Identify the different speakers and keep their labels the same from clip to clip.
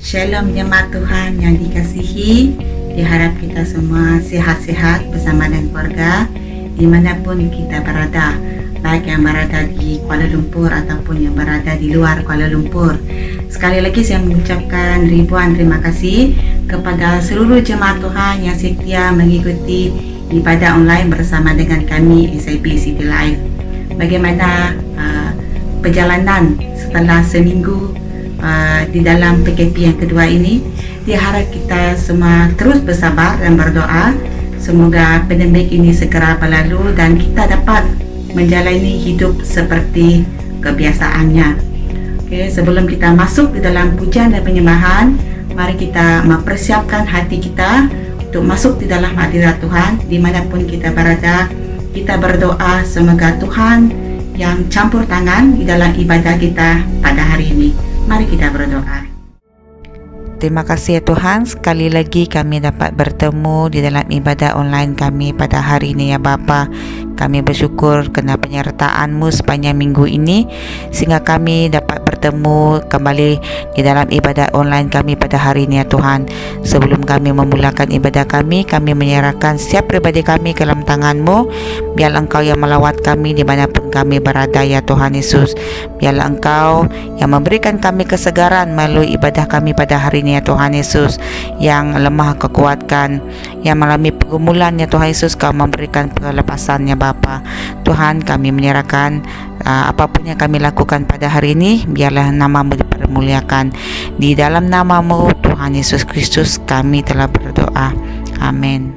Speaker 1: Shalom jemaat Tuhan yang dikasihi. Diharap kita semua sehat-sehat bersama dengan keluarga dimanapun kita berada, baik yang berada di Kuala Lumpur ataupun yang berada di luar Kuala Lumpur. Sekali lagi saya mengucapkan ribuan terima kasih kepada seluruh jemaat Tuhan yang setia mengikuti ibadah online bersama dengan kami SIB City Life. Bagaimana perjalanan setelah seminggu di dalam PKP yang kedua ini? Diharap kita semua terus bersabar dan berdoa semoga pandemik ini segera berlalu dan kita dapat menjalani hidup seperti kebiasaannya. Sebelum kita masuk di dalam pujian dan penyembahan, mari kita mempersiapkan hati kita untuk masuk di dalam hadirat Tuhan dimanapun kita berada. Kita berdoa semoga Tuhan yang campur tangan di dalam ibadah kita pada hari ini. Mari kita berdoa.
Speaker 2: Terima kasih ya Tuhan, sekali lagi kami dapat bertemu di dalam ibadah online kami pada hari ini ya Bapa. Kami bersyukur kerana penyertaan-Mu sepanjang minggu ini sehingga kami dapat bertemu kembali di dalam ibadah online kami pada hari ini ya Tuhan. Sebelum kami memulakan ibadah kami menyerahkan setiap pribadi kami ke dalam tangan-Mu. Biarlah Engkau yang melawat kami dimanapun kami berada ya Tuhan Yesus. Biarlah Engkau yang memberikan kami kesegaran melalui ibadah kami pada hari ini ya Tuhan Yesus. Yang lemah Kau kuatkan, yang mengalami pergumulan ya Tuhan Yesus Kau memberikan kelepasannya Bapa. Tuhan, kami menyerahkan apapun yang kami lakukan pada hari ini, biarlah nama-Mu dipermuliakan. Di dalam nama-Mu Tuhan Yesus Kristus kami telah berdoa. Amin.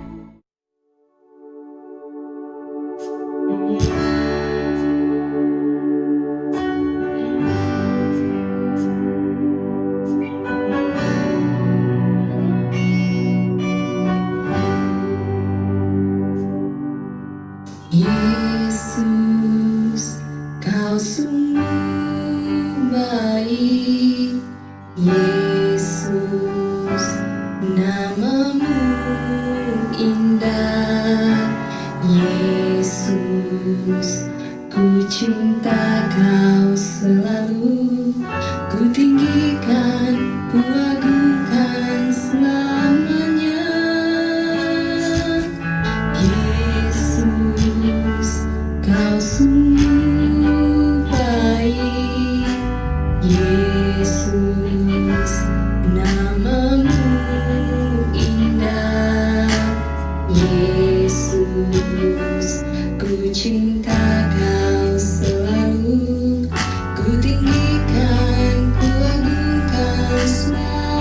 Speaker 3: Yesus, Kau sungguh baik. Yesus, nama-Mu indah. Yesus, ku cinta Kau selalu. Ku tinggikan, ku agungkan selamanya. Yesus, Kau sungguh baik. Yesus, nama-Mu indah. Yesus, ku cinta Kau selalu. Ku tinggikan, ku agungkan selamanya.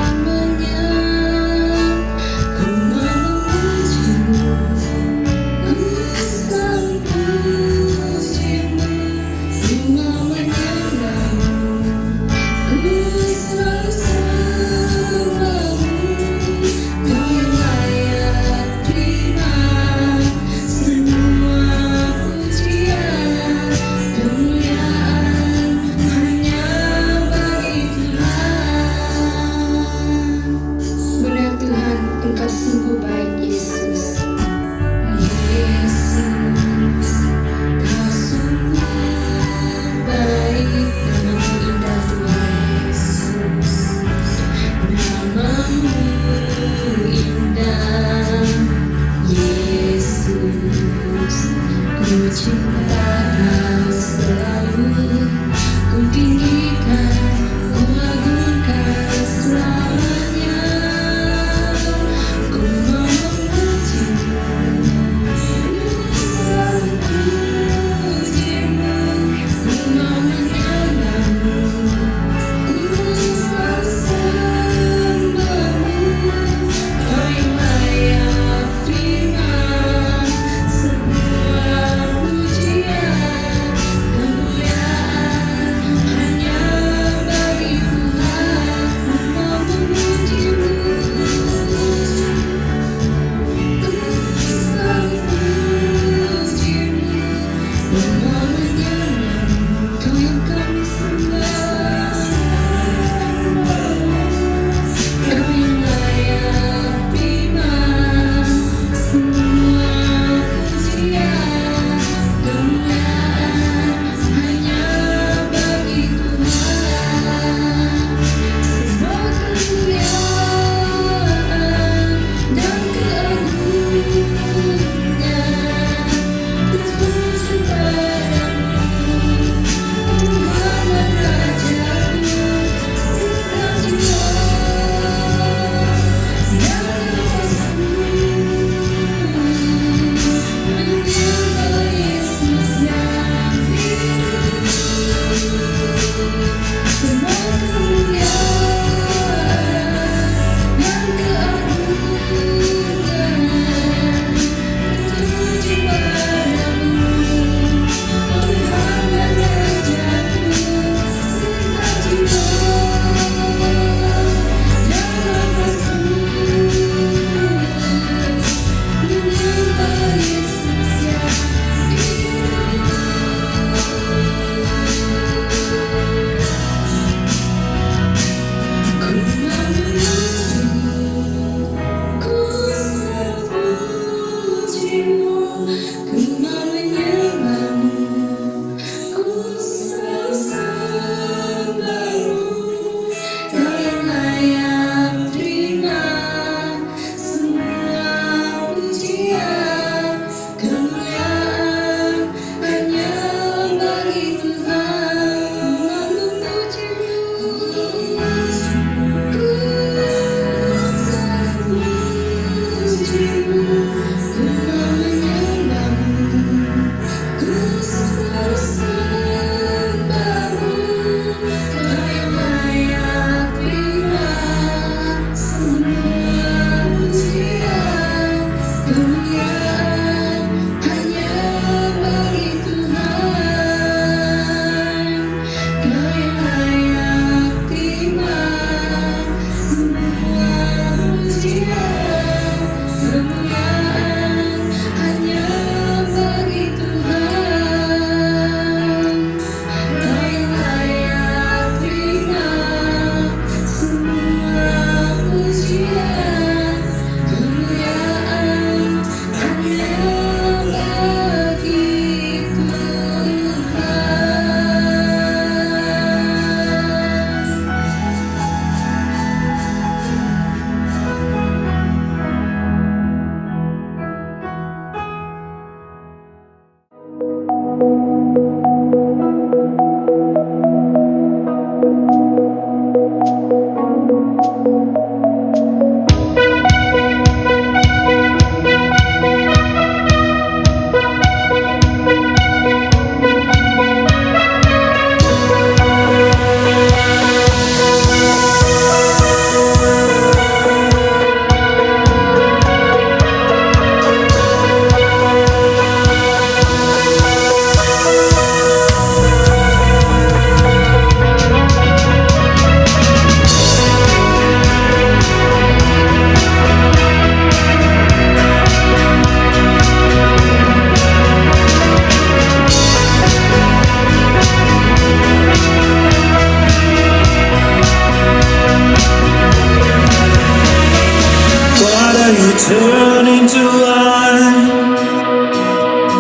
Speaker 4: Turning to light,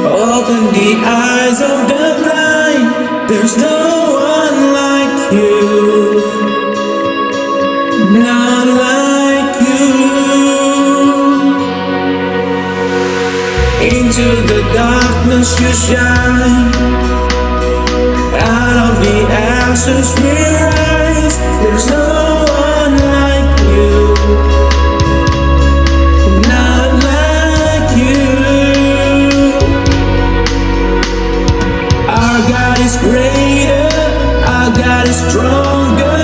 Speaker 4: open the eyes of the blind. There's no one like you, not like you. Into the darkness you shine, out of the ashes we rise. There's no one like you. Greater, our God is stronger.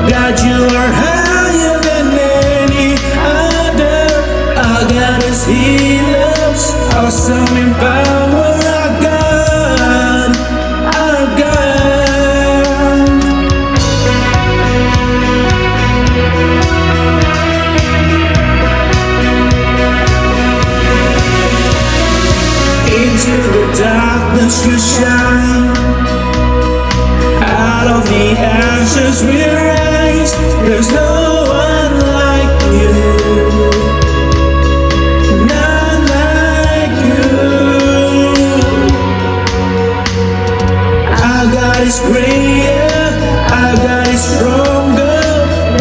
Speaker 4: God, you are higher than any other. Our God is healers, awesome in power. Our God, our God. Into the darkness you shine, out of the ashes we rise. There's no one like you, none like you. Our God is greater, our God is stronger.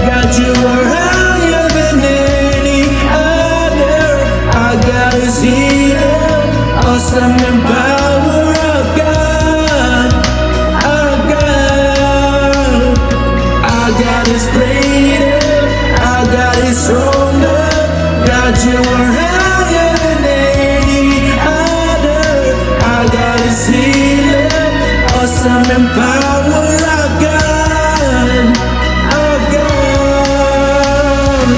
Speaker 4: God, you are higher than any other. Our God is healer, awesome in power. Our God, our God. Our God is greater, our God is stronger. God, you are higher than any other. Our God is healer, awesome in power. Our God, our God.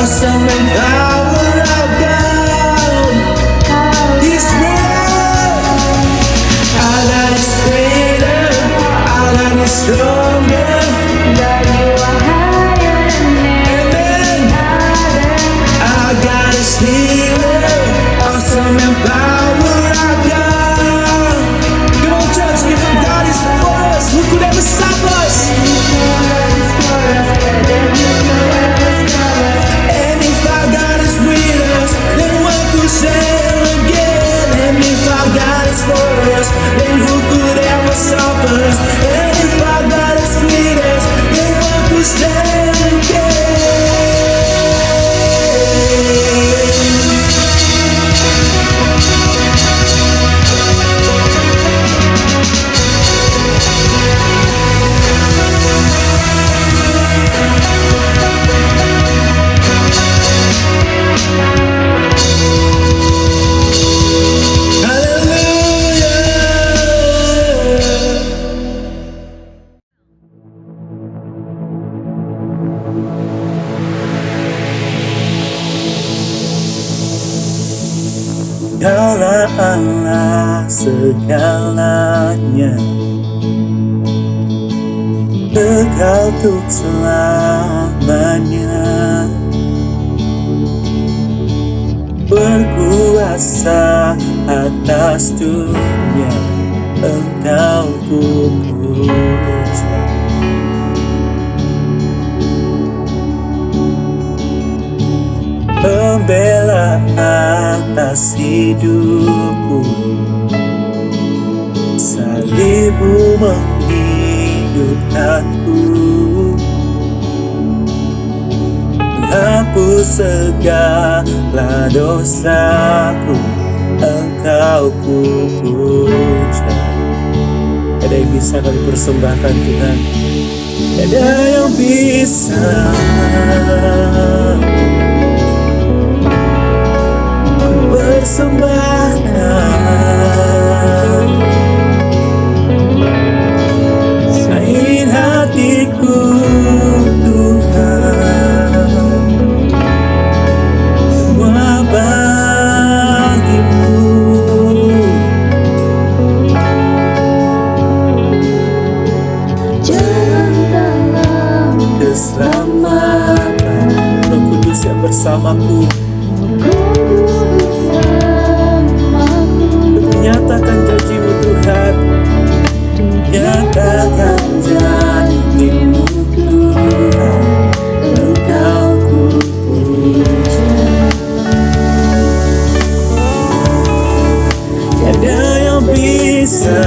Speaker 4: Awesome in power, our God. He's great. Our God is greater. Our God is stronger.
Speaker 3: God, you are higher than
Speaker 4: Amen. Our God is healer. Awesome in power, our God. Come on, church, if God is for us, who could ever stop us? And if our God is with us, then what could stand again? And if our God is for us, then who could ever stop us? And if our God is with us, then what could stand Hallelujah. segalanya, Engkau untuk selamanya, berkuasa atas dunia, Engkau ku puja. Pembela atas hidupku, salibmu menghidupkanku, menghapus segala dosaku, Engkau ku puja. Ada yang bisa kami persembahkan Tuhan, ada yang bisa persembahkan selain hatiku Tuhan, semua bagimu.
Speaker 3: Jalan dalam
Speaker 4: Keselamatan, Roh Kudus yang bersamaku,
Speaker 3: kudus bersamaku,
Speaker 4: nyatakan janjimu Tuhan, nyatakan janjimu Tuhan, Engkau ku puja. Tiada yang bisa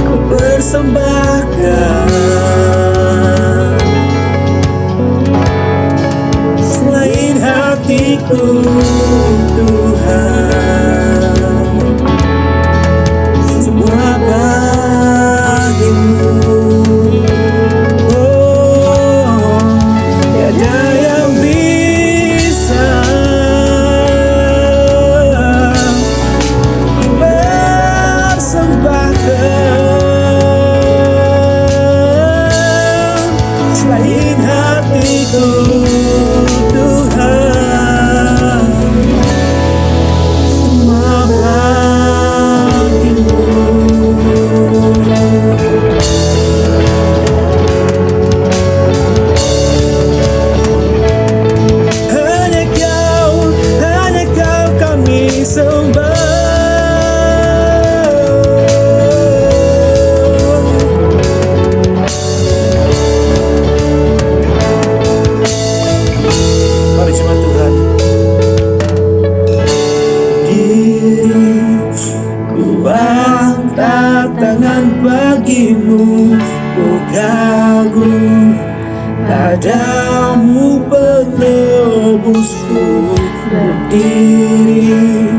Speaker 4: ku persembahkan selain hatiku Tuhan, semua bagimu. Oh, tiada yang bisa dipersembahkan selain hatiku Tuhan, semua bagimu. Hanya kau kami sembah. Mari jemaat Tuhan, ku angkat tangan bagimu, ku kagum padamu penebusku, berdiri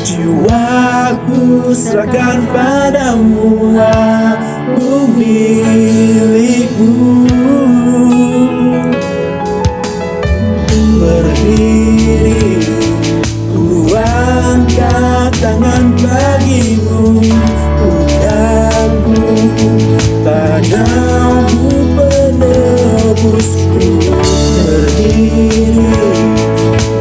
Speaker 4: jiwaku serahkan padamu, aku milikmu. Berdiri, ku angkat tangan bagimu, ku kagum padamu penebusku. Berdiri,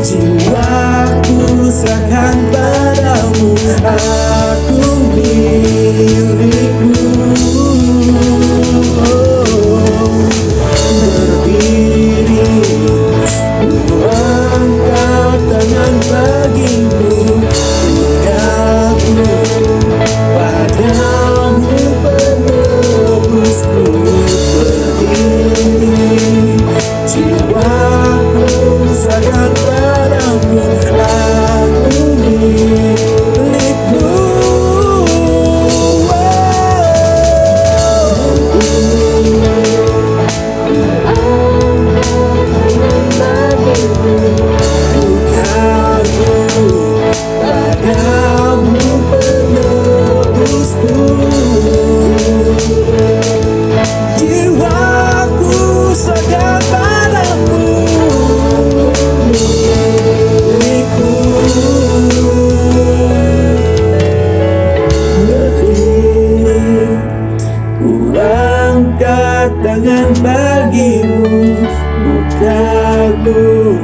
Speaker 4: jiwaku serahkan padamu, aku milikmu. Berdiri, ku angkat tangan bagimu, ku kagum padamu penebusku. Berdiri, jiwaku serahkan padamu, aku milikmu. Padamu penebusku, jiwaku serahkan padamu, milikku. Berdiri, ku angkat tangan bagimu, ku kagum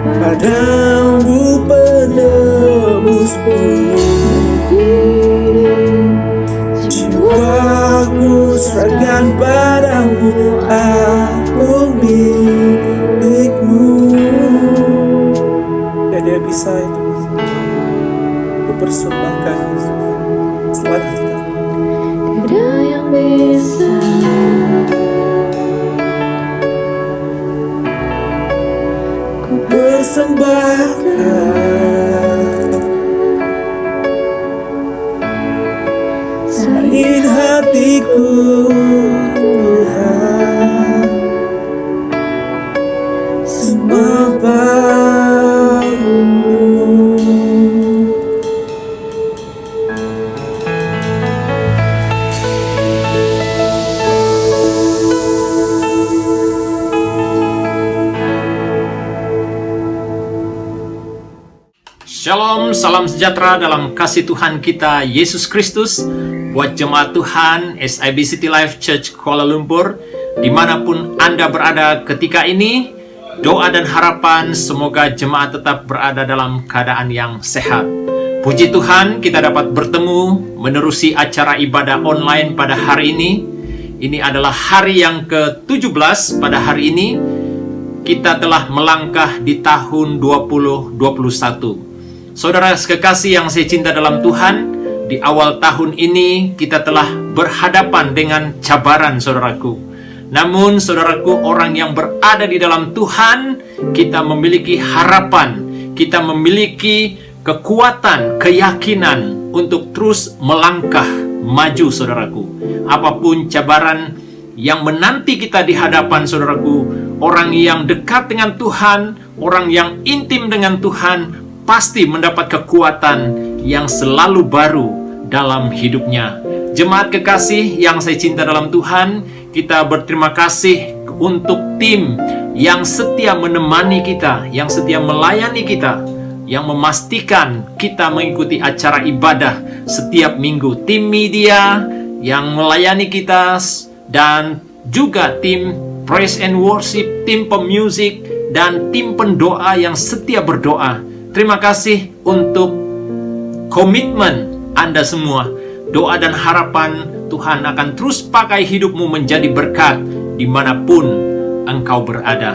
Speaker 4: padamu menebusku. Jiwaku serahkan padamu, aku milikmu. Tiada bisa itu kupersembahkan selamat hati kami.
Speaker 3: Tiada yang bisa ku
Speaker 4: Persembahkan selain hatiku, Tuhan, semua baru-Mu.
Speaker 5: Shalom, salam sejahtera dalam kasih Tuhan kita Yesus Kristus. Buat jemaat Tuhan SIB City Life Church Kuala Lumpur, dimanapun Anda berada ketika ini, doa dan harapan semoga jemaat tetap berada dalam keadaan yang sehat. Puji Tuhan, kita dapat bertemu menerusi acara ibadah online pada hari ini. Ini adalah hari yang ke-17 pada hari ini. Kita telah melangkah di tahun 2021. Saudara kekasih yang saya cinta dalam Tuhan, di awal tahun ini kita telah berhadapan dengan cabaran, saudaraku. Namun, saudaraku, orang yang berada di dalam Tuhan, kita memiliki harapan, kita memiliki kekuatan, keyakinan untuk terus melangkah maju, saudaraku. Apapun cabaran yang menanti kita di hadapan, saudaraku, orang yang dekat dengan Tuhan, orang yang intim dengan Tuhan, pasti mendapat kekuatan yang selalu baru dalam hidupnya. Jemaat kekasih yang saya cinta dalam Tuhan, kita berterima kasih untuk tim yang setia menemani kita, yang setia melayani kita, yang memastikan kita mengikuti acara ibadah setiap minggu. Tim media yang melayani kita, dan juga tim praise and worship, tim pemusik, dan tim pendoa yang setia berdoa. Terima kasih untuk komitmen Anda semua. Doa dan harapan Tuhan akan terus pakai hidupmu menjadi berkat dimanapun engkau berada.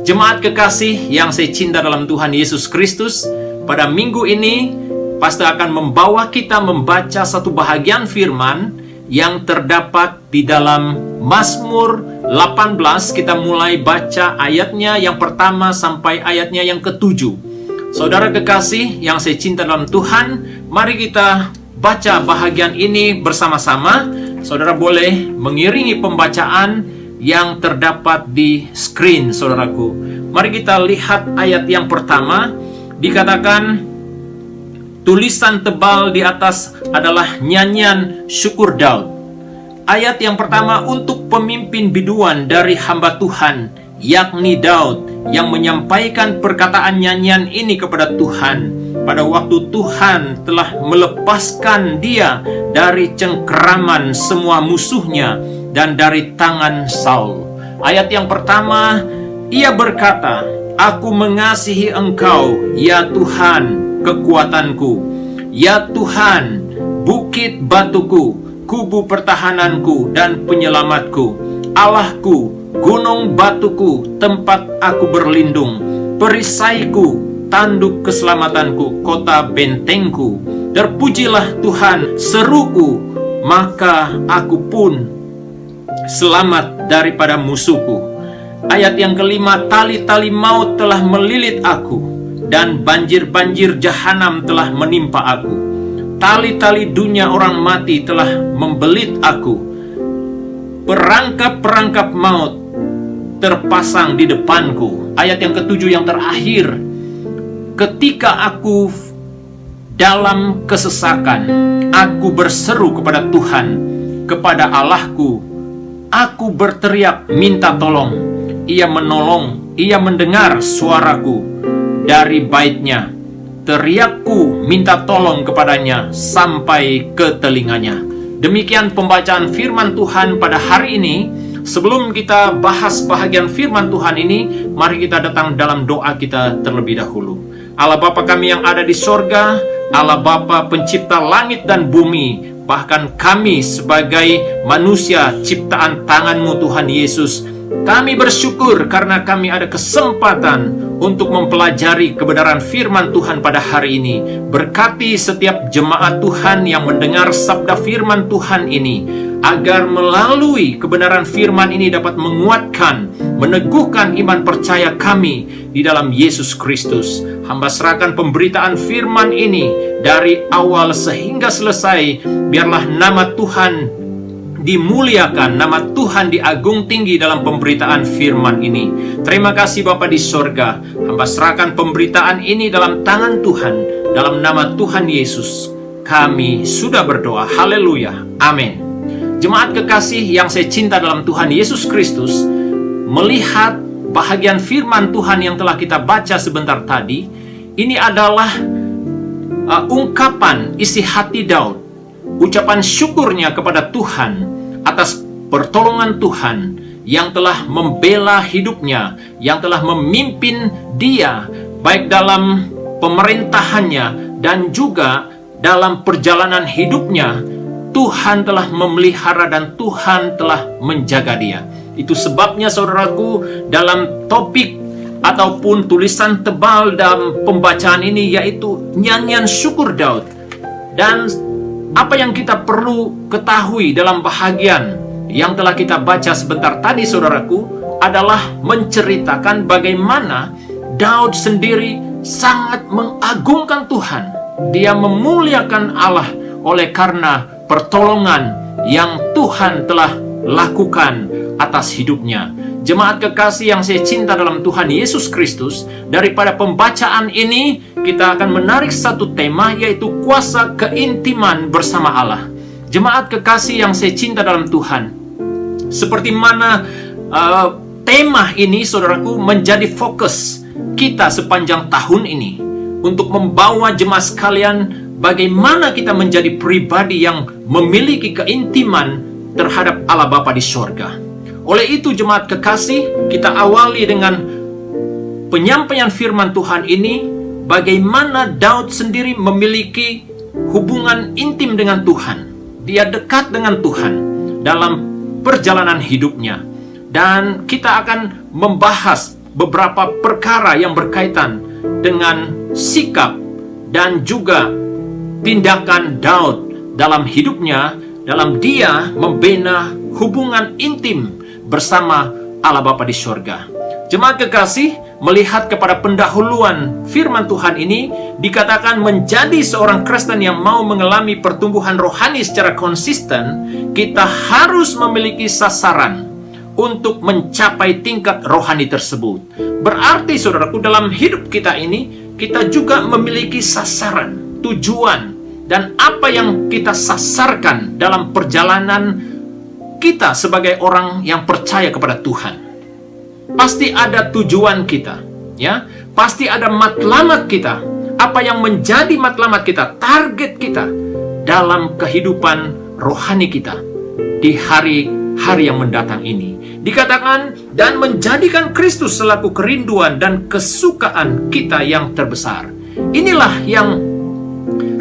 Speaker 5: Jemaat kekasih yang saya cinta dalam Tuhan Yesus Kristus, pada minggu ini pastor akan membawa kita membaca satu bahagian firman yang terdapat di dalam Mazmur 18. Kita mulai baca ayatnya yang pertama sampai ayatnya yang ke-7. Saudara kekasih yang saya cinta dalam Tuhan, mari kita baca bahagian ini bersama-sama. Saudara boleh mengiringi pembacaan yang terdapat di screen, saudaraku. Mari kita lihat ayat yang pertama. Dikatakan, tulisan tebal di atas adalah nyanyian syukur Daud. Ayat yang pertama untuk pemimpin biduan dari hamba Tuhan, yakni Daud, yang menyampaikan perkataan nyanyian ini kepada Tuhan pada waktu Tuhan telah melepaskan dia dari cengkeraman semua musuhnya dan dari tangan Saul. Ayat yang pertama, ia berkata, aku mengasihi engkau, ya Tuhan, kekuatanku, ya Tuhan, bukit batuku, kubu pertahananku dan penyelamatku, Allahku, gunung batuku, tempat aku berlindung, perisaiku, tanduk keselamatanku, kota bentengku. Terpujilah Tuhan, seruku, maka aku pun selamat daripada musuhku. Ayat yang kelima, tali-tali maut telah melilit aku, dan banjir-banjir jahanam telah menimpa aku. Tali-tali dunia orang mati telah membelit aku. Perangkap-perangkap maut terpasang di depanku. Ayat yang ketujuh yang terakhir, ketika aku dalam kesesakan, aku berseru kepada Tuhan, kepada Allahku, aku berteriak minta tolong. Ia menolong, ia mendengar suaraku dari baitnya. Teriakku minta tolong kepadanya sampai ke telinganya. Demikian pembacaan firman Tuhan pada hari ini. Sebelum kita bahas bahagian firman Tuhan ini, mari kita datang dalam doa kita terlebih dahulu. Allah Bapa kami yang ada di sorga, Allah Bapa pencipta langit dan bumi, bahkan kami sebagai manusia ciptaan tangan-Mu Tuhan Yesus. Kami bersyukur karena kami ada kesempatan untuk mempelajari kebenaran firman Tuhan pada hari ini. Berkati setiap jemaat Tuhan yang mendengar sabda firman Tuhan ini, agar melalui kebenaran firman ini dapat menguatkan, meneguhkan iman percaya kami di dalam Yesus Kristus. Hamba serahkan pemberitaan firman ini dari awal sehingga selesai. Biarlah nama Tuhan dimuliakan, nama Tuhan diagung tinggi dalam pemberitaan firman ini. Terima kasih Bapa di sorga. Hamba serahkan pemberitaan ini dalam tangan Tuhan. Dalam nama Tuhan Yesus kami sudah berdoa. Haleluya, amin. Jemaat kekasih yang saya cinta dalam Tuhan Yesus Kristus, melihat bahagian firman Tuhan yang telah kita baca sebentar tadi, ini adalah ungkapan isi hati Daud, ucapan syukurnya kepada Tuhan atas pertolongan Tuhan yang telah membela hidupnya, yang telah memimpin dia baik dalam pemerintahannya dan juga dalam perjalanan hidupnya. Tuhan telah memelihara dan Tuhan telah menjaga dia. Itu sebabnya saudaraku, dalam topik ataupun tulisan tebal dalam pembacaan ini yaitu nyanyian syukur Daud. Dan apa yang kita perlu ketahui dalam bahagian yang telah kita baca sebentar tadi saudaraku adalah menceritakan bagaimana Daud sendiri sangat mengagungkan Tuhan. Dia memuliakan Allah oleh karena pertolongan yang Tuhan telah lakukan atas hidupnya. Jemaat kekasih yang saya cinta dalam Tuhan Yesus Kristus, daripada pembacaan ini kita akan menarik satu tema, yaitu kuasa keintiman bersama Allah. Jemaat kekasih yang saya cinta dalam Tuhan, seperti mana tema ini saudaraku menjadi fokus kita sepanjang tahun ini, untuk membawa jemaat sekalian bagaimana kita menjadi pribadi yang memiliki keintiman terhadap Allah Bapa di sorga. Oleh itu jemaat kekasih, kita awali dengan penyampaian firman Tuhan ini, bagaimana Daud sendiri memiliki hubungan intim dengan Tuhan. Dia dekat dengan Tuhan dalam perjalanan hidupnya. Dan kita akan membahas beberapa perkara yang berkaitan dengan sikap dan juga tindakan Daud dalam hidupnya, dalam dia membina hubungan intim bersama Allah Bapa di sorga. Jemaat kekasih, melihat kepada pendahuluan firman Tuhan ini, dikatakan menjadi seorang Kristen yang mau mengalami pertumbuhan rohani secara konsisten, kita harus memiliki sasaran untuk mencapai tingkat rohani tersebut. Berarti saudaraku, dalam hidup kita ini, kita juga memiliki sasaran, tujuan, dan apa yang kita sasarkan dalam perjalanan kita sebagai orang yang percaya kepada Tuhan. Pasti ada tujuan kita, ya. Pasti ada matlamat kita. Apa yang menjadi matlamat kita, target kita dalam kehidupan rohani kita di hari-hari yang mendatang ini. Dikatakan, dan menjadikan Kristus selaku kerinduan dan kesukaan kita yang terbesar. Inilah yang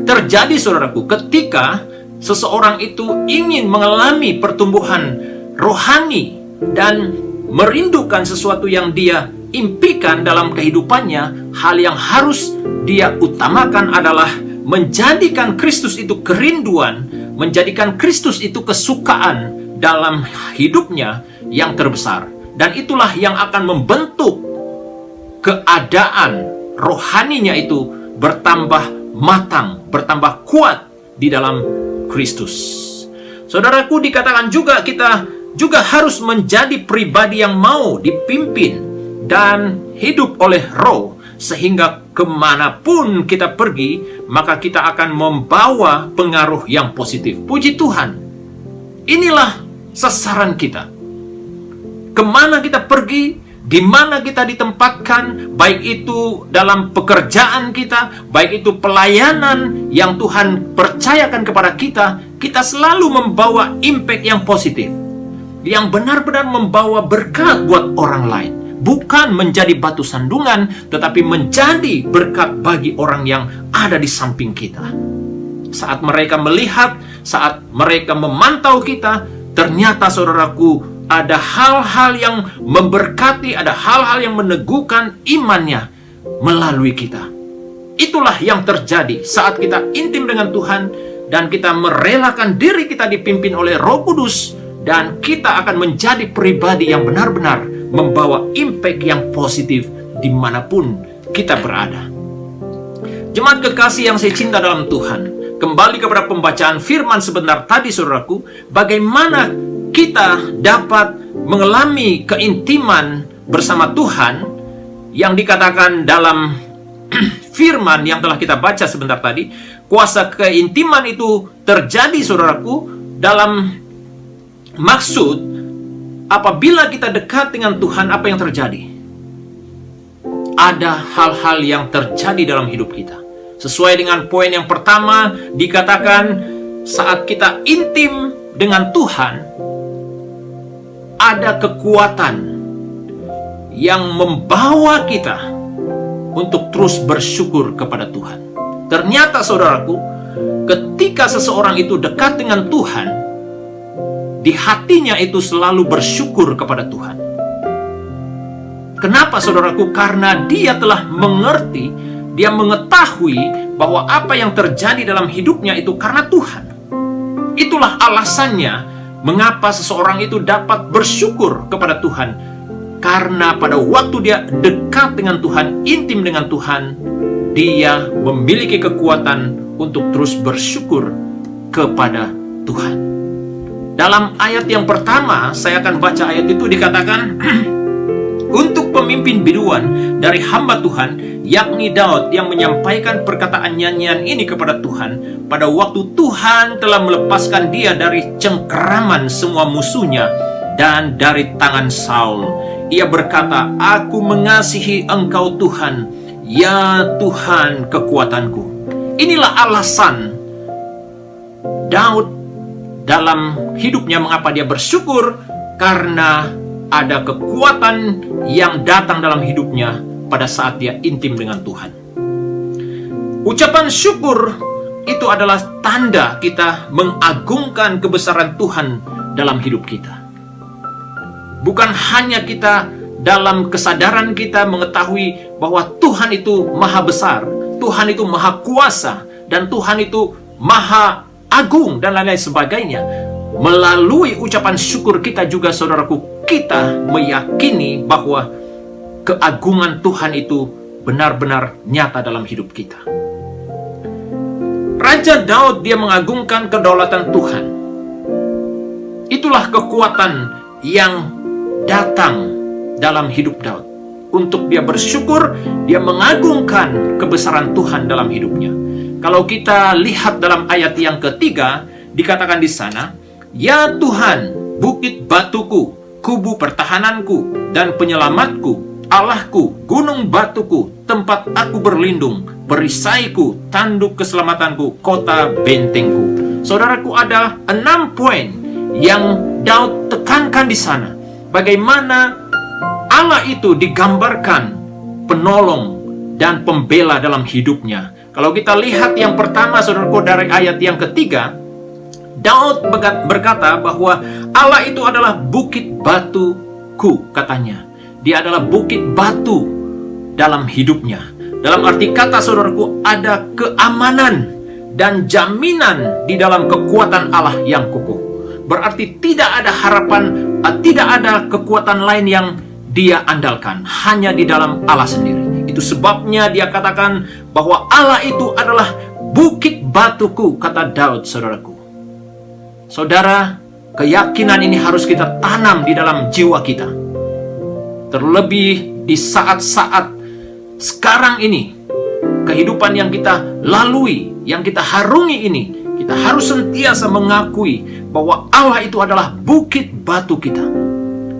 Speaker 5: terjadi saudaraku ketika seseorang itu ingin mengalami pertumbuhan rohani dan merindukan sesuatu yang dia impikan dalam kehidupannya. Hal yang harus dia utamakan adalah menjadikan Kristus itu kerinduan, menjadikan Kristus itu kesukaan dalam hidupnya yang terbesar. Dan itulah yang akan membentuk keadaan rohaninya itu bertambah matang, bertambah kuat di dalam Kristus. Saudaraku, dikatakan juga kita juga harus menjadi pribadi yang mau dipimpin dan hidup oleh Roh, sehingga kemanapun kita pergi, maka kita akan membawa pengaruh yang positif. Puji Tuhan, inilah sasaran kita. Kemana kita pergi, di mana kita ditempatkan, baik itu dalam pekerjaan kita, baik itu pelayanan yang Tuhan percayakan kepada kita, kita selalu membawa impact yang positif, yang benar-benar membawa berkat buat orang lain. bukan menjadi batu sandungan, tetapi menjadi berkat bagi orang yang ada di samping kita. Saat mereka melihat, saat mereka memantau kita, ternyata saudaraku, ada hal-hal yang memberkati, ada hal-hal yang meneguhkan imannya melalui kita. Itulah yang terjadi saat kita intim dengan Tuhan dan kita merelakan diri kita dipimpin oleh Roh Kudus, dan kita akan menjadi pribadi yang benar-benar membawa impact yang positif dimanapun kita berada. Jemaat kekasih yang saya cinta dalam Tuhan, kembali kepada pembacaan firman sebentar tadi saudaraku, bagaimana kita dapat mengalami keintiman bersama Tuhan yang dikatakan dalam firman yang telah kita baca sebentar tadi. Kuasa keintiman itu terjadi saudaraku dalam maksud apabila kita dekat dengan Tuhan, apa yang terjadi? Ada hal-hal yang terjadi dalam hidup kita. Sesuai dengan poin yang pertama, dikatakan saat kita intim dengan Tuhan, ada kekuatan yang membawa kita untuk terus bersyukur kepada Tuhan. Ternyata saudaraku, ketika seseorang itu dekat dengan Tuhan, di hatinya itu selalu bersyukur kepada Tuhan. Kenapa saudaraku? Karena dia telah mengerti, dia mengetahui bahwa apa yang terjadi dalam hidupnya itu karena Tuhan. Itulah alasannya mengapa seseorang itu dapat bersyukur kepada Tuhan. Karena pada waktu dia dekat dengan Tuhan, intim dengan Tuhan, dia memiliki kekuatan untuk terus bersyukur kepada Tuhan. Dalam ayat yang pertama, saya akan baca ayat itu, dikatakan untuk pemimpin biduan dari hamba Tuhan, yakni Daud, yang menyampaikan perkataan nyanyian ini kepada Tuhan pada waktu Tuhan telah melepaskan dia dari cengkeraman semua musuhnya dan dari tangan Saul. Ia berkata, aku mengasihi Engkau Tuhan, ya Tuhan kekuatanku. Inilah alasan Daud dalam hidupnya mengapa dia bersyukur, karena ada kekuatan yang datang dalam hidupnya pada saat dia intim dengan Tuhan. Ucapan syukur itu adalah tanda kita mengagungkan kebesaran Tuhan dalam hidup kita. Bukan hanya kita dalam kesadaran kita mengetahui bahwa Tuhan itu maha besar, Tuhan itu maha kuasa, dan Tuhan itu maha agung dan lain-lain sebagainya. Melalui ucapan syukur kita juga saudaraku, kita meyakini bahwa keagungan Tuhan itu benar-benar nyata dalam hidup kita. Raja Daud, dia mengagungkan kedaulatan Tuhan. Itulah kekuatan yang datang dalam hidup Daud. Untuk dia bersyukur, dia mengagungkan kebesaran Tuhan dalam hidupnya. Kalau kita lihat dalam ayat yang ketiga, dikatakan di sana, ya Tuhan, bukit batuku, kubu pertahananku, dan penyelamatku, Allahku, gunung batuku, tempat aku berlindung, perisaiku, tanduk keselamatanku, kota bentengku. Saudaraku, ada 6 poin yang Daud tekankan di sana. Bagaimana Allah itu digambarkan penolong dan pembela dalam hidupnya. Kalau kita lihat yang pertama, saudaraku, dari ayat yang ketiga, Daud berkata bahwa Allah itu adalah bukit batuku, katanya. Dia adalah bukit batu dalam hidupnya. Dalam arti kata, saudaraku, ada keamanan dan jaminan di dalam kekuatan Allah yang kukuh. Berarti tidak ada harapan, tidak ada kekuatan lain yang dia andalkan, hanya di dalam Allah sendiri. Itu sebabnya dia katakan bahwa Allah itu adalah bukit batuku, kata Daud, saudaraku. Saudara, keyakinan ini harus kita tanam di dalam jiwa kita. Terlebih di saat-saat sekarang ini, kehidupan yang kita lalui, yang kita harungi ini, kita harus sentiasa mengakui bahwa Allah itu adalah bukit batu kita.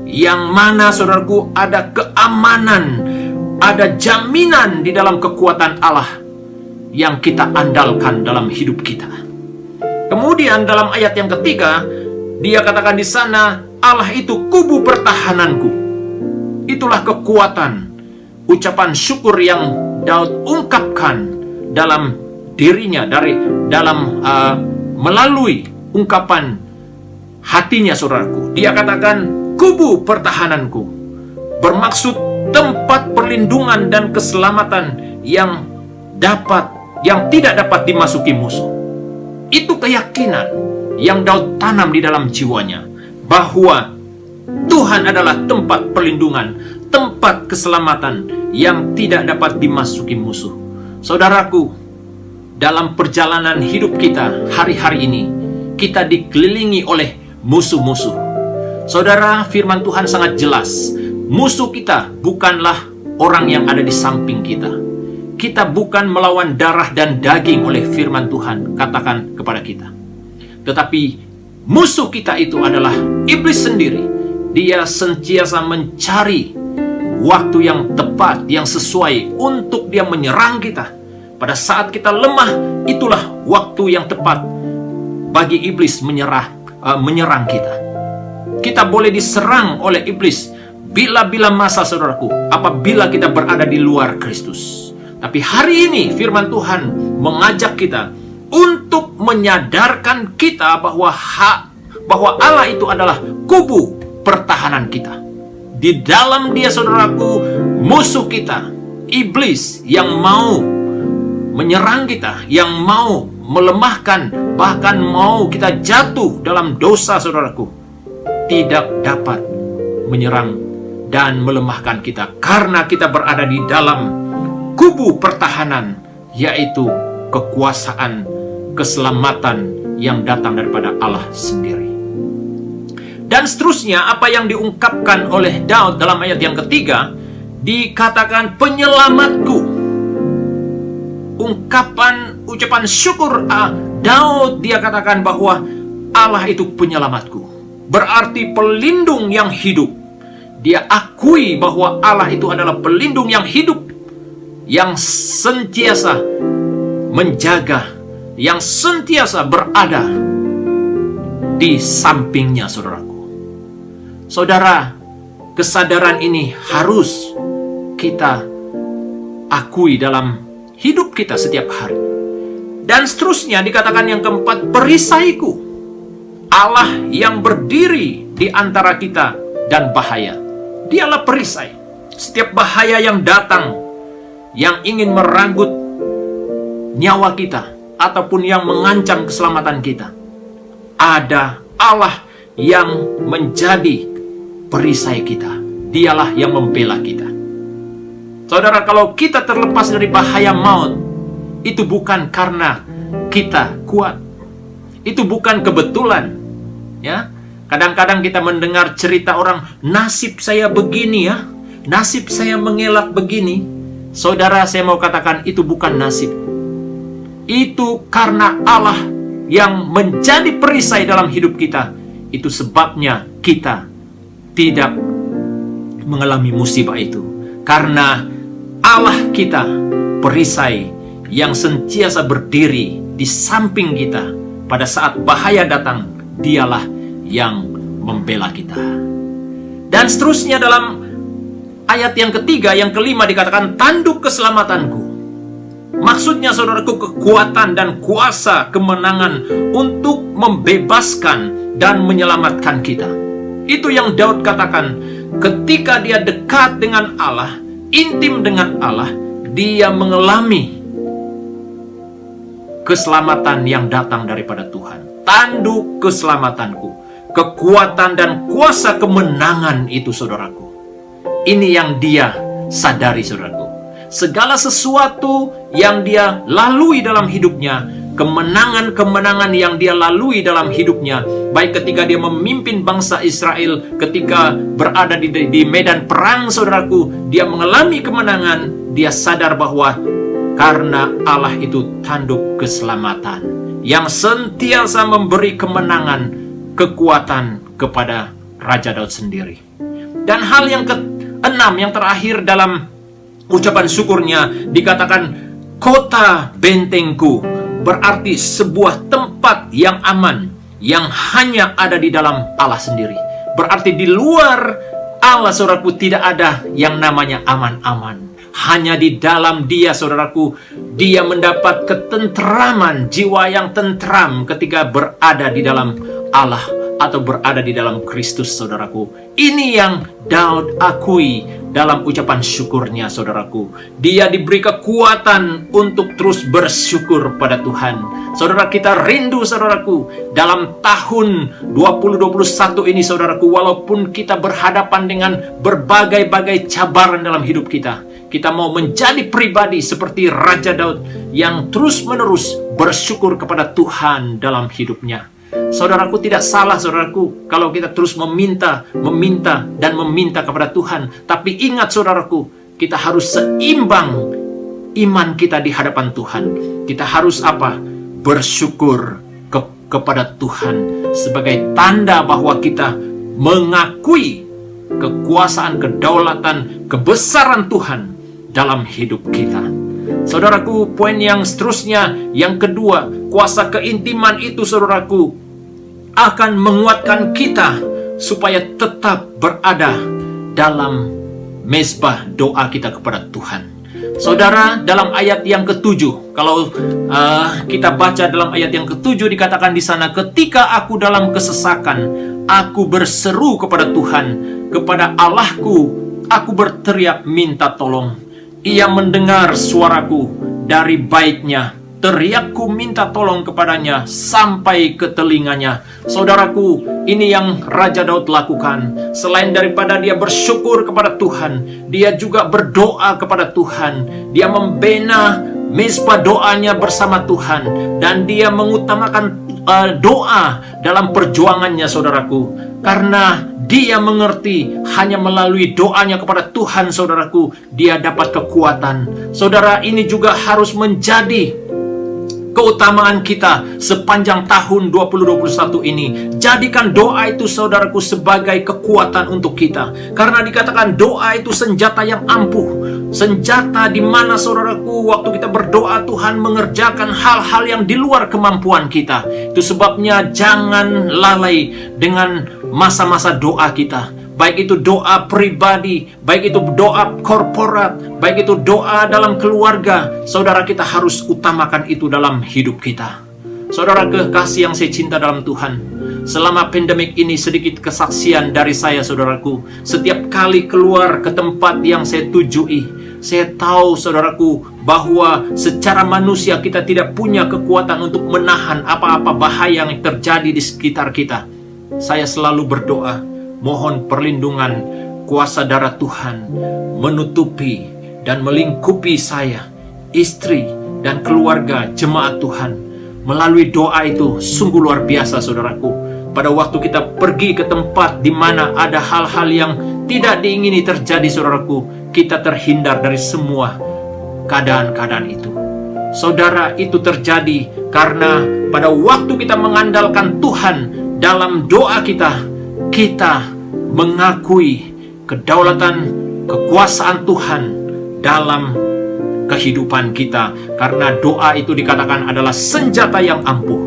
Speaker 5: Yang mana, saudaraku, ada keamanan, ada jaminan di dalam kekuatan Allah yang kita andalkan dalam hidup kita. Kemudian dalam ayat yang ketiga, dia katakan di sana, Allah itu kubu pertahananku. Itulah kekuatan ucapan syukur yang Daud ungkapkan dalam dirinya melalui ungkapan hatinya, saudaraku. Dia katakan, kubu pertahananku, bermaksud tempat perlindungan dan keselamatan yang tidak dapat dimasuki musuh. Itu keyakinan yang Daud tanam di dalam jiwanya, bahwa Tuhan adalah tempat perlindungan, tempat keselamatan yang tidak dapat dimasuki musuh. Saudaraku, dalam perjalanan hidup kita hari-hari ini, kita dikelilingi oleh musuh-musuh. Saudara, firman Tuhan sangat jelas. Musuh kita bukanlah orang yang ada di samping kita. Kita bukan melawan darah dan daging oleh firman Tuhan katakan kepada kita. Tetapi musuh kita itu adalah iblis sendiri. Dia sentiasa mencari waktu yang tepat, yang sesuai untuk dia menyerang kita. Pada saat kita lemah, itulah waktu yang tepat bagi iblis menyerang kita. Kita boleh diserang oleh iblis bila-bila masa, saudaraku, apabila kita berada di luar Kristus. Tapi hari ini firman Tuhan mengajak kita untuk menyadarkan kita bahwa Allah itu adalah kubu pertahanan kita. Di dalam dia, saudaraku, musuh kita, iblis yang mau menyerang kita, yang mau melemahkan, bahkan mau kita jatuh dalam dosa, saudaraku, tidak dapat menyerang dan melemahkan kita, karena kita berada di dalam kubu pertahanan, yaitu kekuasaan, keselamatan yang datang daripada Allah sendiri. Dan seterusnya, apa yang diungkapkan oleh Daud dalam ayat yang ketiga, dikatakan penyelamatku. Ucapan syukur Daud, dia katakan bahwa Allah itu penyelamatku, berarti pelindung yang hidup. Dia akui bahwa Allah itu adalah pelindung yang hidup, yang sentiasa menjaga, yang sentiasa berada di sampingnya, saudaraku. Saudara, kesadaran ini harus kita akui dalam hidup kita setiap hari. Dan seterusnya dikatakan yang keempat, perisaiku, Allah yang berdiri di antara kita dan bahaya. Dialah perisai. Setiap bahaya yang datang, yang ingin merenggut nyawa kita, ataupun yang mengancam keselamatan kita, ada Allah yang menjadi perisai kita. Dialah yang membela kita. Saudara, kalau kita terlepas dari bahaya maut, itu bukan karena kita kuat. Itu bukan kebetulan. Ya, kadang-kadang kita mendengar cerita orang, nasib saya begini ya, nasib saya mengelak begini. Saudara, saya mau katakan itu bukan nasib. Itu karena Allah yang menjadi perisai dalam hidup kita. Itu sebabnya kita tidak mengalami musibah itu. Karena Allah kita, perisai yang sentiasa berdiri di samping kita pada saat bahaya datang, dialah yang membela kita. Dan seterusnya dalam ayat yang ketiga, yang kelima dikatakan tanduk keselamatanku. Maksudnya, saudaraku, kekuatan dan kuasa kemenangan untuk membebaskan dan menyelamatkan kita. Itu yang Daud katakan, ketika dia dekat dengan Allah, intim dengan Allah, dia mengalami keselamatan yang datang daripada Tuhan. Tanduk keselamatanku, kekuatan dan kuasa kemenangan itu, saudaraku. Ini yang dia sadari, saudaraku. Segala sesuatu yang dia lalui dalam hidupnya, kemenangan-kemenangan yang dia lalui dalam hidupnya, baik ketika dia memimpin bangsa Israel, ketika berada di medan perang, saudaraku, dia mengalami kemenangan. Dia sadar bahwa karena Allah itu tanduk keselamatan yang sentiasa memberi kemenangan, kekuatan kepada Raja Daud sendiri. Dan hal yang keenam, yang terakhir dalam ucapan syukurnya, dikatakan kota bentengku, berarti sebuah tempat yang aman, yang hanya ada di dalam Allah sendiri. Berarti di luar Allah, saudaraku, tidak ada yang namanya aman-aman. Hanya di dalam Dia, saudaraku, Dia mendapat ketenteraman, jiwa yang tentram ketika berada di dalam Allah atau berada di dalam Kristus, saudaraku. Ini yang Daud akui dalam ucapan syukurnya, saudaraku. Dia diberi kekuatan untuk terus bersyukur pada Tuhan. Saudara, kita rindu, saudaraku, dalam tahun 2021 ini, saudaraku, walaupun kita berhadapan dengan berbagai-bagai cabaran dalam hidup kita, kita mau menjadi pribadi seperti Raja Daud yang terus-menerus bersyukur kepada Tuhan dalam hidupnya. Saudaraku, tidak salah, saudaraku, kalau kita terus meminta dan meminta kepada Tuhan. Tapi ingat, saudaraku, kita harus seimbang iman kita di hadapan Tuhan. Kita harus apa? Bersyukur kepada Tuhan sebagai tanda bahwa kita mengakui kekuasaan, kedaulatan, kebesaran Tuhan dalam hidup kita. Saudaraku, poin yang seterusnya, yang kedua, kuasa keintiman itu, saudaraku, akan menguatkan kita supaya tetap berada dalam mezbah doa kita kepada Tuhan. Saudara, dalam ayat yang ke-7, kalau kita baca dalam ayat yang ke-7, dikatakan di sana, ketika aku dalam kesesakan, aku berseru kepada Tuhan, kepada Allahku, aku berteriak minta tolong. Ia mendengar suaraku dari baitnya. Teriakku minta tolong kepadanya sampai ke telinganya. Saudaraku, ini yang Raja Daud lakukan. Selain daripada dia bersyukur kepada Tuhan, dia juga berdoa kepada Tuhan. Dia membina mezbah doanya bersama Tuhan. Dan dia mengutamakan doa dalam perjuangannya, saudaraku. Karena dia mengerti hanya melalui doanya kepada Tuhan, saudaraku, dia dapat kekuatan. Saudara, ini juga harus menjadi keutamaan kita sepanjang tahun 2021 ini. Jadikan doa itu, saudaraku, sebagai kekuatan untuk kita. Karena dikatakan doa itu senjata yang ampuh. Senjata di mana, saudaraku, waktu kita berdoa, Tuhan mengerjakan hal-hal yang di luar kemampuan kita. Itu sebabnya jangan lalai dengan masa-masa doa kita. Baik itu doa pribadi, baik itu doa korporat, baik itu doa dalam keluarga. Saudara, kita harus utamakan itu dalam hidup kita. Saudara kekasih yang saya cinta dalam Tuhan, selama pandemik ini sedikit kesaksian dari saya, saudaraku. Setiap kali keluar ke tempat yang saya tujui, saya tahu, saudaraku, bahwa secara manusia kita tidak punya kekuatan untuk menahan apa-apa bahaya yang terjadi di sekitar kita. Saya selalu berdoa, mohon perlindungan kuasa darah Tuhan menutupi dan melingkupi saya, istri, dan keluarga jemaat Tuhan. Melalui doa itu sungguh luar biasa, saudaraku. Pada waktu kita pergi ke tempat di mana ada hal-hal yang tidak diingini terjadi, saudaraku, kita terhindar dari semua keadaan-keadaan itu. Saudara, itu terjadi karena pada waktu kita mengandalkan Tuhan dalam doa kita, kita mengakui kedaulatan, kekuasaan Tuhan dalam kehidupan kita. Karena doa itu dikatakan adalah senjata yang ampuh.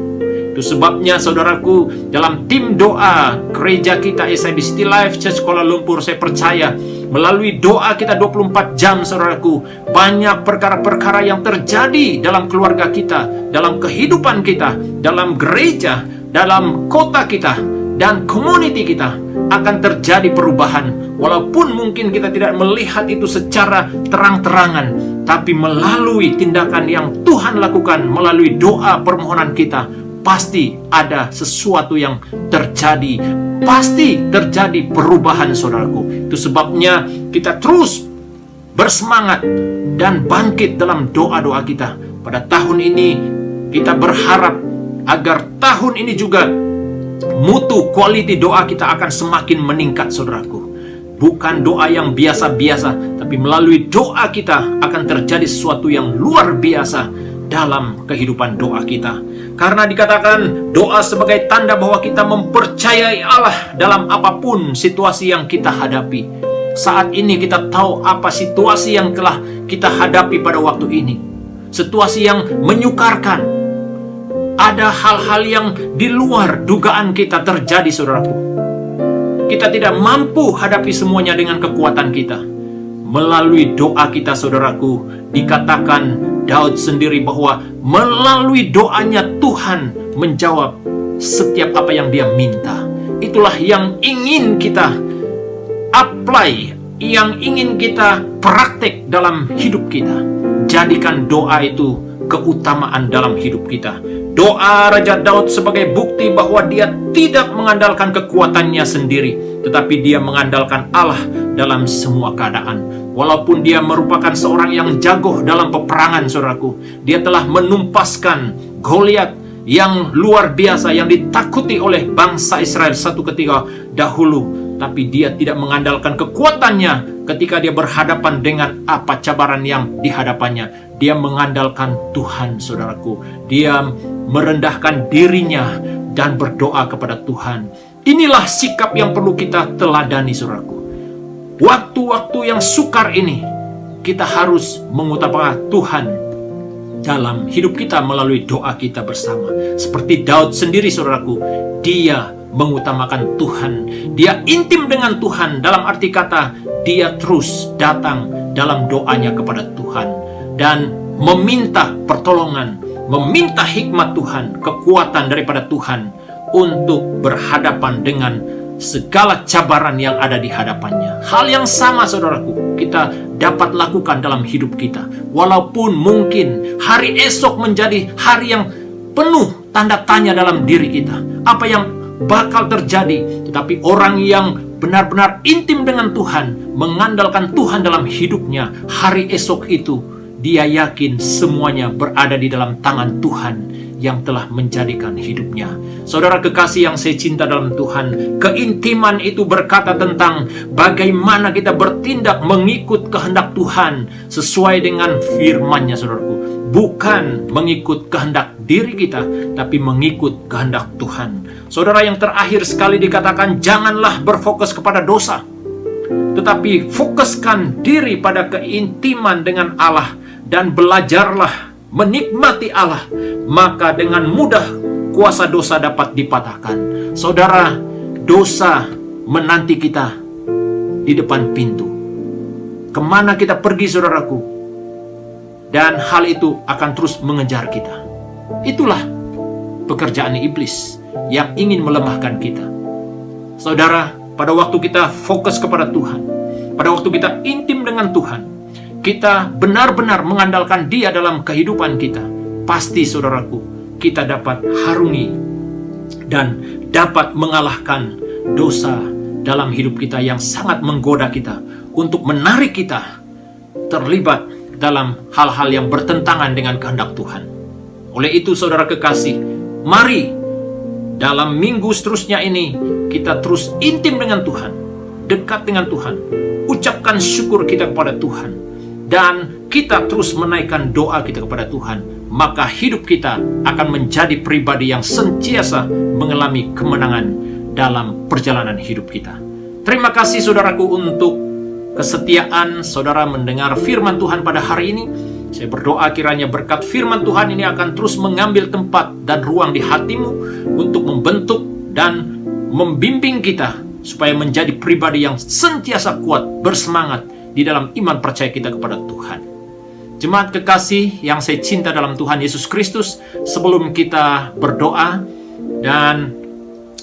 Speaker 5: Itu sebabnya, saudaraku, dalam tim doa gereja kita SIB City Life Church Kuala Lumpur, saya percaya melalui doa kita 24 jam, saudaraku, banyak perkara-perkara yang terjadi dalam keluarga kita, dalam kehidupan kita, dalam gereja, dalam kota kita, dan community kita akan terjadi perubahan. Walaupun mungkin kita tidak melihat itu secara terang-terangan, tapi melalui tindakan yang Tuhan lakukan, melalui doa permohonan kita, pasti ada sesuatu yang terjadi. Pasti terjadi perubahan, saudaraku. Itu sebabnya kita terus bersemangat dan bangkit dalam doa-doa kita. Pada tahun ini kita berharap agar tahun ini juga mutu quality doa kita akan semakin meningkat, saudaraku. Bukan doa yang biasa-biasa, tapi melalui doa kita akan terjadi sesuatu yang luar biasa dalam kehidupan doa kita. Karena dikatakan doa sebagai tanda bahwa kita mempercayai Allah dalam apapun situasi yang kita hadapi. Saat ini kita tahu apa situasi yang telah kita hadapi pada waktu ini. Situasi yang menyukarkan. Ada hal-hal yang di luar dugaan kita terjadi, saudaraku. Kita tidak mampu hadapi semuanya dengan kekuatan kita. Melalui doa kita, saudaraku, dikatakan Daud sendiri bahwa melalui doanya Tuhan menjawab setiap apa yang dia minta. Itulah yang ingin kita apply, yang ingin kita praktek dalam hidup kita. Jadikan doa itu keutamaan dalam hidup kita. Doa Raja Daud sebagai bukti bahwa dia tidak mengandalkan kekuatannya sendiri, tetapi dia mengandalkan Allah dalam semua keadaan. Walaupun dia merupakan seorang yang jago dalam peperangan, saudaraku, dia telah menumpaskan Goliat yang luar biasa, yang ditakuti oleh bangsa Israel satu ketika dahulu. Tapi dia tidak mengandalkan kekuatannya ketika dia berhadapan dengan apa cabaran yang dihadapannya. Dia mengandalkan Tuhan, saudaraku. Dia merendahkan dirinya dan berdoa kepada Tuhan. Inilah sikap yang perlu kita teladani, saudaraku. Waktu-waktu yang sukar ini, kita harus mengutamakan Tuhan dalam hidup kita melalui doa kita bersama. Seperti Daud sendiri, saudaraku, dia mengutamakan Tuhan. Dia intim dengan Tuhan, dalam arti kata dia terus datang dalam doanya kepada Tuhan dan meminta pertolongan, meminta hikmat Tuhan, kekuatan daripada Tuhan untuk berhadapan dengan segala cabaran yang ada di hadapannya. Hal yang sama, saudaraku, kita dapat lakukan dalam hidup kita. Walaupun mungkin hari esok menjadi hari yang penuh tanda tanya dalam diri kita, apa yang bakal terjadi, tetapi orang yang benar-benar intim dengan Tuhan, mengandalkan Tuhan dalam hidupnya, hari esok itu dia yakin semuanya berada di dalam tangan Tuhan yang telah menjadikan hidupnya. Saudara kekasih yang saya cinta dalam Tuhan, keintiman itu berkata tentang bagaimana kita bertindak mengikut kehendak Tuhan sesuai dengan firman-Nya, saudaraku. Bukan mengikut kehendak diri kita, tapi mengikut kehendak Tuhan. Saudara, yang terakhir sekali dikatakan, janganlah berfokus kepada dosa, tetapi fokuskan diri pada keintiman dengan Allah dan belajarlah menikmati Allah, maka dengan mudah kuasa dosa dapat dipatahkan. Saudara, dosa menanti kita di depan pintu. Kemana kita pergi, saudaraku, dan hal itu akan terus mengejar kita. Itulah pekerjaan iblis yang ingin melemahkan kita. Saudara, pada waktu kita fokus kepada Tuhan, pada waktu kita intim dengan Tuhan, kita benar-benar mengandalkan Dia dalam kehidupan kita, pasti, saudaraku, kita dapat harungi dan dapat mengalahkan dosa dalam hidup kita yang sangat menggoda kita untuk menarik kita terlibat dalam hal-hal yang bertentangan dengan kehendak Tuhan. Oleh itu, saudara kekasih, mari dalam minggu seterusnya ini kita terus intim dengan Tuhan, dekat dengan Tuhan, ucapkan syukur kita kepada Tuhan, dan kita terus menaikkan doa kita kepada Tuhan. Maka hidup kita akan menjadi pribadi yang sentiasa mengalami kemenangan dalam perjalanan hidup kita. Terima kasih, saudaraku, untuk kesetiaan saudara mendengar firman Tuhan pada hari ini. Saya berdoa kiranya berkat firman Tuhan ini akan terus mengambil tempat dan ruang di hatimu untuk membentuk dan membimbing kita supaya menjadi pribadi yang sentiasa kuat, bersemangat di dalam iman percaya kita kepada Tuhan. Jemaat kekasih yang saya cinta dalam Tuhan Yesus Kristus, sebelum kita berdoa dan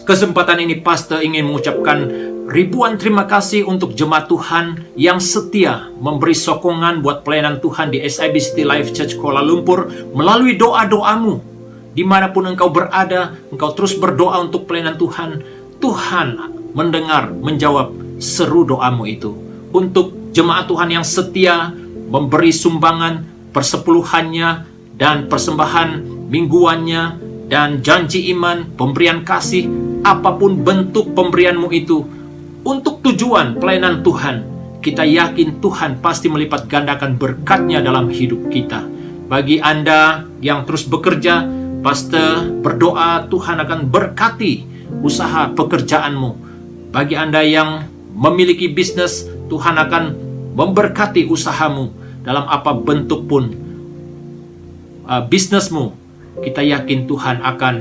Speaker 5: kesempatan ini, pastor ingin mengucapkan ribuan terima kasih untuk jemaat Tuhan yang setia memberi sokongan buat pelayanan Tuhan di SIB City Life Church Kuala Lumpur melalui doa-doamu. Dimanapun engkau berada, engkau terus berdoa untuk pelayanan Tuhan. Tuhan mendengar, menjawab seru doamu itu. Untuk jemaat Tuhan yang setia memberi sumbangan persepuluhannya dan persembahan mingguannya dan janji iman, pemberian kasih, apapun bentuk pemberianmu itu untuk tujuan pelayanan Tuhan, kita yakin Tuhan pasti melipat gandakan berkat-Nya dalam hidup kita. Bagi Anda yang terus bekerja, pastor berdoa Tuhan akan berkati usaha pekerjaanmu. Bagi Anda yang memiliki bisnis, Tuhan akan memberkati usahamu dalam apa bentuk pun bisnismu. Kita yakin Tuhan akan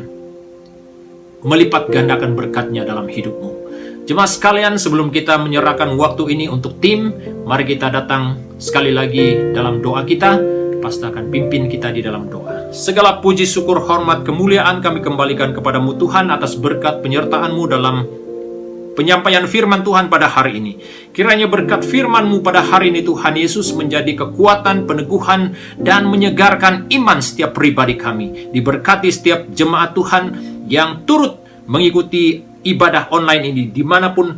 Speaker 5: melipat gandakan berkat-Nya dalam hidupmu. Jemaat sekalian, sebelum kita menyerahkan waktu ini untuk tim, mari kita datang sekali lagi dalam doa kita. Pastor akan pimpin kita di dalam doa. Segala puji, syukur, hormat, kemuliaan kami kembalikan kepadamu Tuhan atas berkat penyertaan-Mu dalam penyampaian firman Tuhan pada hari ini. Kiranya berkat firman-Mu pada hari ini Tuhan Yesus menjadi kekuatan, peneguhan, dan menyegarkan iman setiap pribadi kami. Diberkati setiap jemaat Tuhan yang turut mengikuti ibadah online ini, dimanapun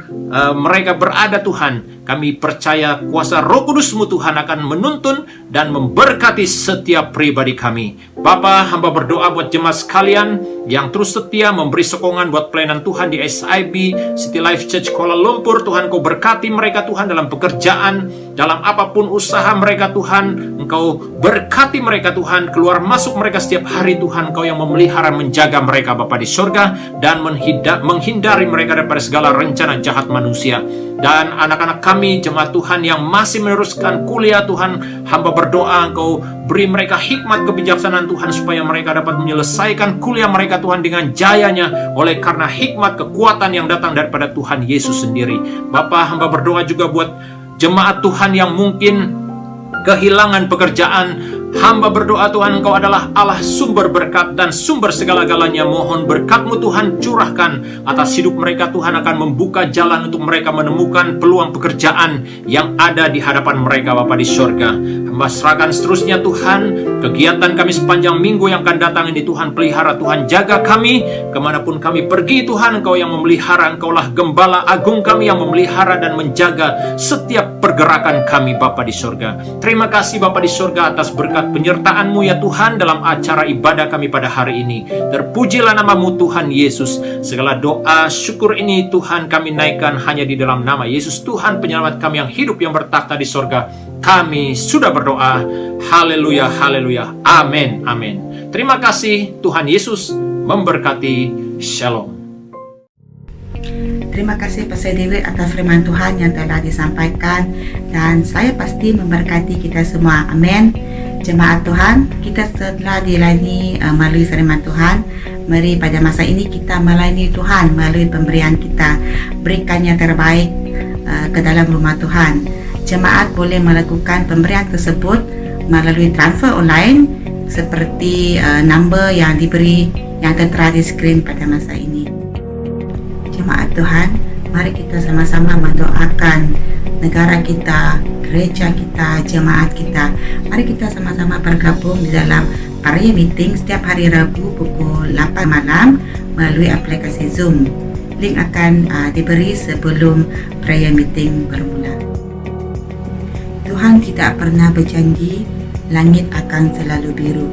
Speaker 5: mereka berada Tuhan. Kami percaya kuasa Roh Kudus-Mu Tuhan akan menuntun dan memberkati setiap pribadi kami. Bapa, hamba berdoa buat jemaat sekalian yang terus setia memberi sokongan buat pelayanan Tuhan di SIB City Life Church Kuala Lumpur. Tuhan, Kau berkati mereka Tuhan dalam pekerjaan, dalam apapun usaha mereka Tuhan. Engkau berkati mereka Tuhan, keluar masuk mereka setiap hari Tuhan. Kau yang memelihara, menjaga mereka Bapa di sorga, dan menghindari mereka daripada segala rencana jahat manusia. Dan anak-anak kami, jemaat Tuhan yang masih meneruskan kuliah Tuhan, hamba berdoa Engkau beri mereka hikmat kebijaksanaan Tuhan, supaya mereka dapat menyelesaikan kuliah mereka Tuhan dengan jayanya, oleh karena hikmat kekuatan yang datang daripada Tuhan Yesus sendiri. Bapa, hamba berdoa juga buat jemaat Tuhan yang mungkin kehilangan pekerjaan. Hamba berdoa Tuhan, Engkau adalah Allah sumber berkat dan sumber segala-galanya. Mohon berkat-Mu Tuhan curahkan atas hidup mereka Tuhan, akan membuka jalan untuk mereka menemukan peluang pekerjaan yang ada di hadapan mereka Bapa di sorga. Hamba serahkan seterusnya Tuhan kegiatan kami sepanjang minggu yang akan datang ini Tuhan. Pelihara Tuhan, jaga kami kemanapun kami pergi Tuhan. Engkau yang memelihara, Engkaulah gembala agung kami yang memelihara dan menjaga setiap pergerakan kami Bapa di sorga. Terima kasih Bapa di sorga atas berkat penyertaan-Mu ya Tuhan dalam acara ibadah kami pada hari ini. Terpujilah nama-Mu Tuhan Yesus. Segala doa syukur ini Tuhan kami naikkan hanya di dalam nama Yesus Tuhan penyelamat kami yang hidup, yang bertakhta di sorga. Kami sudah berdoa. Haleluya, haleluya. Amin, amin. Terima kasih. Tuhan Yesus memberkati. Shalom.
Speaker 1: Terima kasih Pastor David atas firman Tuhan yang telah disampaikan, dan saya pasti memberkati kita semua. Amin. Jemaat Tuhan, kita telah dilayani melalui firman Tuhan. Mari pada masa ini kita melayani Tuhan melalui pemberian kita. Berikan yang terbaik ke dalam rumah Tuhan. Jemaat boleh melakukan pemberian tersebut melalui transfer online seperti number yang diberi, yang tertera di skrin pada masa ini. Jemaat Tuhan, mari kita sama-sama mendoakan negara kita, gereja kita, jemaat kita. Mari kita sama-sama bergabung di dalam prayer meeting setiap hari Rabu pukul 8 malam melalui aplikasi Zoom. Link akan diberi sebelum prayer meeting bermula. Tuhan tidak pernah berjanji langit akan selalu biru,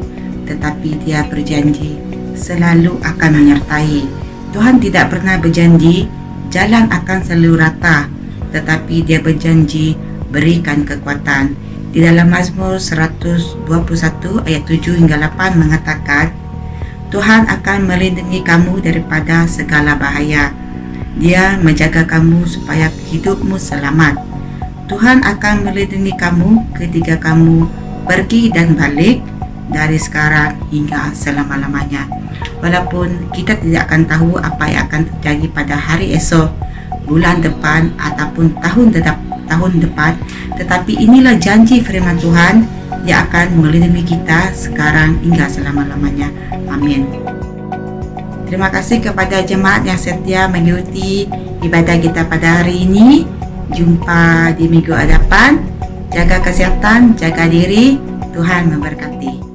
Speaker 1: tetapi Dia berjanji selalu akan menyertai. Tuhan tidak pernah berjanji jalan akan selalu rata, tetapi Dia berjanji berikan kekuatan. Di dalam Mazmur 121 ayat 7 hingga 8 mengatakan, Tuhan akan melindungi kamu daripada segala bahaya. Dia menjaga kamu supaya hidupmu selamat. Tuhan akan melindungi kamu ketika kamu pergi dan balik dari sekarang hingga selama-lamanya. Walaupun kita tidak akan tahu apa yang akan terjadi pada hari esok, bulan depan, ataupun tahun depan, tetapi inilah janji firman Tuhan, Dia akan melindungi kita sekarang hingga selama-lamanya. Amin. Terima kasih kepada jemaat yang setia mengikuti ibadah kita pada hari ini. Jumpa di minggu hadapan. Jaga kesehatan, jaga diri. Tuhan memberkati.